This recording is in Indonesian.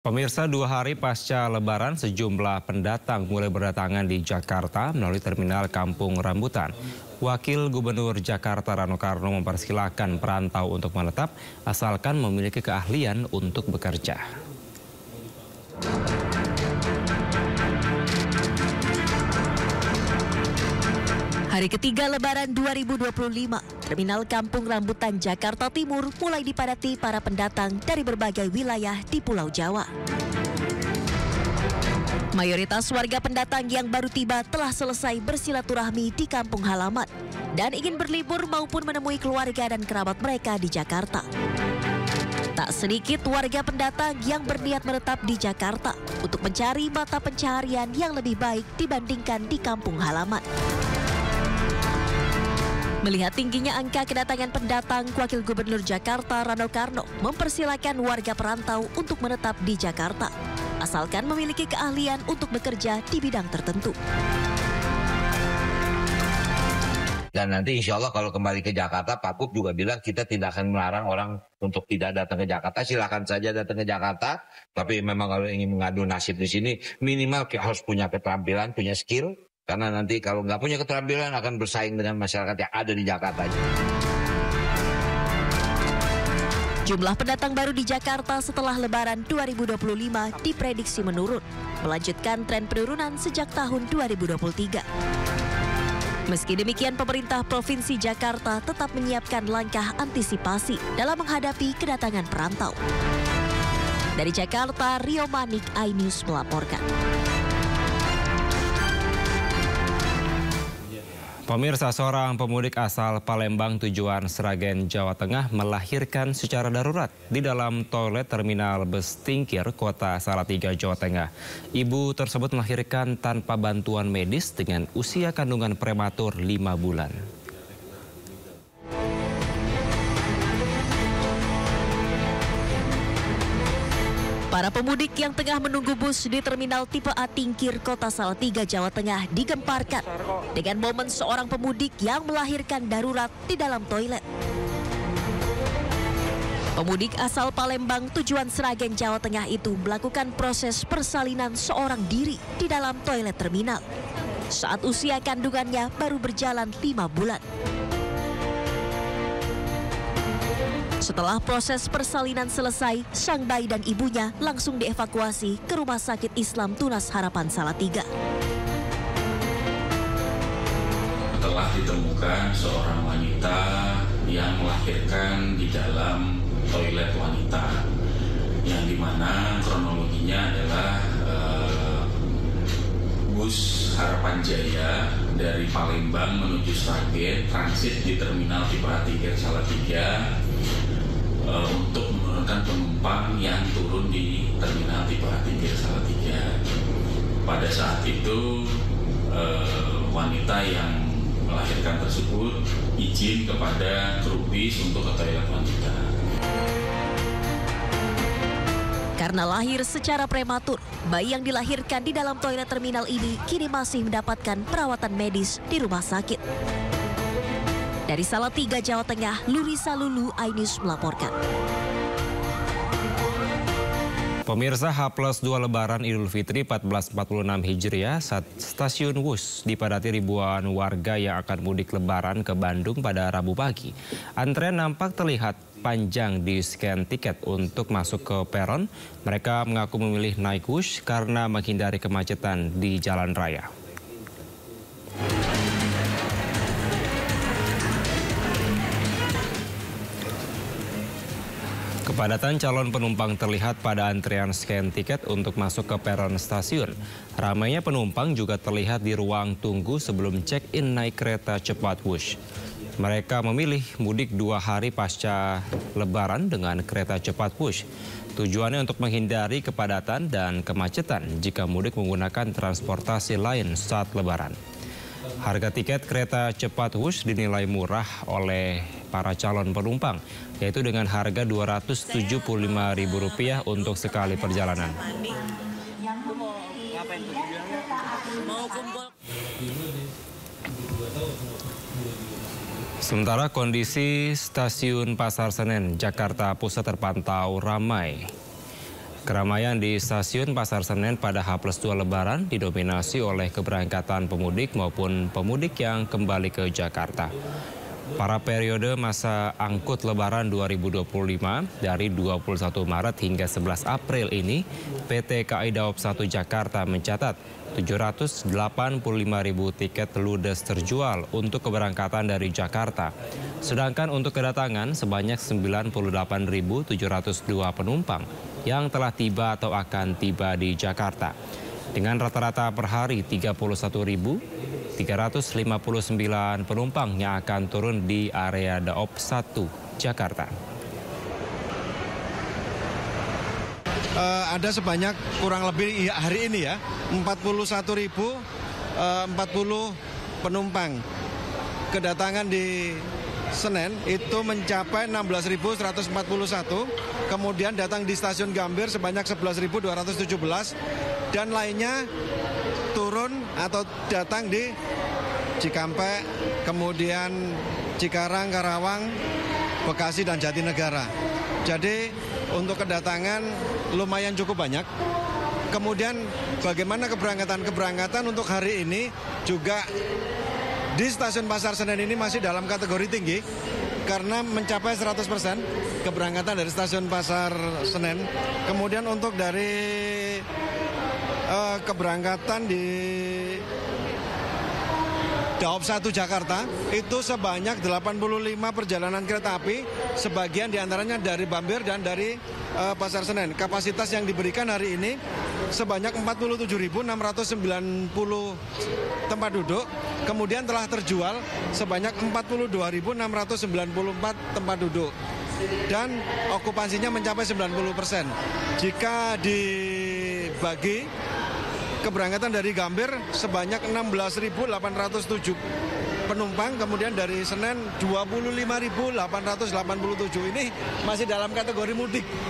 Pemirsa, 2 hari pasca Lebaran, sejumlah pendatang mulai berdatangan di Jakarta melalui Terminal Kampung Rambutan. Wakil Gubernur Jakarta Rano Karno mempersilahkan perantau untuk menetap asalkan memiliki keahlian untuk bekerja. Hari ketiga Lebaran 2025, Terminal Kampung Rambutan Jakarta Timur mulai dipadati para pendatang dari berbagai wilayah di Pulau Jawa. Mayoritas warga pendatang yang baru tiba telah selesai bersilaturahmi di kampung halaman dan ingin berlibur maupun menemui keluarga dan kerabat mereka di Jakarta. Tak sedikit warga pendatang yang berniat menetap di Jakarta untuk mencari mata pencaharian yang lebih baik dibandingkan di kampung halaman. Melihat tingginya angka kedatangan pendatang, Wakil Gubernur Jakarta Rano Karno mempersilahkan warga perantau untuk menetap di Jakarta, asalkan memiliki keahlian untuk bekerja di bidang tertentu. Dan nanti insya Allah kalau kembali ke Jakarta, Pak Kup juga bilang kita tidak akan melarang orang untuk tidak datang ke Jakarta. Silakan saja datang ke Jakarta, tapi memang kalau ingin mengadu nasib di sini, minimal harus punya keterampilan, punya skill. Karena nanti kalau nggak punya keterampilan akan bersaing dengan masyarakat yang ada di Jakarta. Jumlah pendatang baru di Jakarta setelah Lebaran 2025 diprediksi menurun, melanjutkan tren penurunan sejak tahun 2023. Meski demikian, pemerintah Provinsi Jakarta tetap menyiapkan langkah antisipasi dalam menghadapi kedatangan perantau. Dari Jakarta, Rio Manik, iNews melaporkan. Pemirsa, seorang pemudik asal Palembang tujuan Sragen, Jawa Tengah melahirkan secara darurat di dalam toilet Terminal Bus Tingkir, Kota Salatiga, Jawa Tengah. Ibu tersebut melahirkan tanpa bantuan medis dengan usia kandungan prematur 5 bulan. Para pemudik yang tengah menunggu bus di Terminal Tipe A Tingkir, Kota Salatiga, Jawa Tengah digemparkan dengan momen seorang pemudik yang melahirkan darurat di dalam toilet. Pemudik asal Palembang tujuan Sragen, Jawa Tengah itu melakukan proses persalinan seorang diri di dalam toilet terminal saat usia kandungannya baru berjalan 5 bulan. Setelah proses persalinan selesai, sang bayi dan ibunya langsung dievakuasi ke Rumah Sakit Islam Tunas Harapan Salatiga. Telah ditemukan seorang wanita yang melahirkan di dalam toilet wanita, yang dimana kronologinya adalah bus Harapan Jaya dari Palembang menuju Sragen transit di Terminal Tipe A Tingkir Salatiga untuk menurunkan penumpang yang turun di Terminal Tipe A Tingkir Salatiga. Pada saat itu wanita yang melahirkan tersebut izin kepada kru bis untuk ke toilet wanita. Karena lahir secara prematur, bayi yang dilahirkan di dalam toilet terminal ini kini masih mendapatkan perawatan medis di rumah sakit. Dari Salatiga, Jawa Tengah, Lurisa Lulu, iNews melaporkan. Pemirsa, H+2 Lebaran Idul Fitri 1446 Hijriah, stasiun Wus dipadati ribuan warga yang akan mudik Lebaran ke Bandung pada Rabu pagi. Antrean nampak terlihat panjang di scan tiket untuk masuk ke peron. Mereka mengaku memilih naik Wus karena menghindari kemacetan di jalan raya. Kepadatan calon penumpang terlihat pada antrean scan tiket untuk masuk ke peron stasiun. Ramainya penumpang juga terlihat di ruang tunggu sebelum check-in naik kereta cepat Wush. Mereka memilih mudik 2 hari pasca Lebaran dengan kereta cepat Wush. Tujuannya untuk menghindari kepadatan dan kemacetan jika mudik menggunakan transportasi lain saat Lebaran. Harga tiket kereta cepat Wush dinilai murah oleh para calon penumpang, yaitu dengan harga Rp275.000 untuk sekali perjalanan. Sementara kondisi stasiun Pasar Senen, Jakarta Pusat terpantau ramai. Keramaian di stasiun Pasar Senen pada H+2 Lebaran didominasi oleh keberangkatan pemudik maupun pemudik yang kembali ke Jakarta. Para periode masa angkut Lebaran 2025 dari 21 Maret hingga 11 April ini, PT KAI Daob 1 Jakarta mencatat 785.000 tiket ludes terjual untuk keberangkatan dari Jakarta. Sedangkan untuk kedatangan sebanyak 98.702 penumpang yang telah tiba atau akan tiba di Jakarta. Dengan rata-rata per hari 31.359 penumpang yang akan turun di area Daob 1 Jakarta. Ada sebanyak kurang lebih hari ini ya 41.040 penumpang. Kedatangan di Senen itu mencapai 16.141. Kemudian datang di stasiun Gambir sebanyak 11.217 dan lainnya turun atau datang di Cikampek, kemudian Cikarang, Karawang, Bekasi dan Jatinegara. Jadi untuk kedatangan lumayan cukup banyak. Kemudian bagaimana keberangkatan untuk hari ini juga di stasiun Pasar Senen ini masih dalam kategori tinggi karena mencapai 100% keberangkatan dari stasiun Pasar Senen. Kemudian untuk dari keberangkatan di Daob 1 Jakarta itu sebanyak 85 perjalanan kereta api, sebagian diantaranya dari Gambir dan dari Pasar Senen. Kapasitas yang diberikan hari ini sebanyak 47.690 tempat duduk, kemudian telah terjual sebanyak 42.694 tempat duduk dan okupansinya mencapai 90%. Jika dibagi keberangkatan dari Gambir sebanyak 16.807 penumpang, kemudian dari Senen 25.887. Ini masih dalam kategori mudik.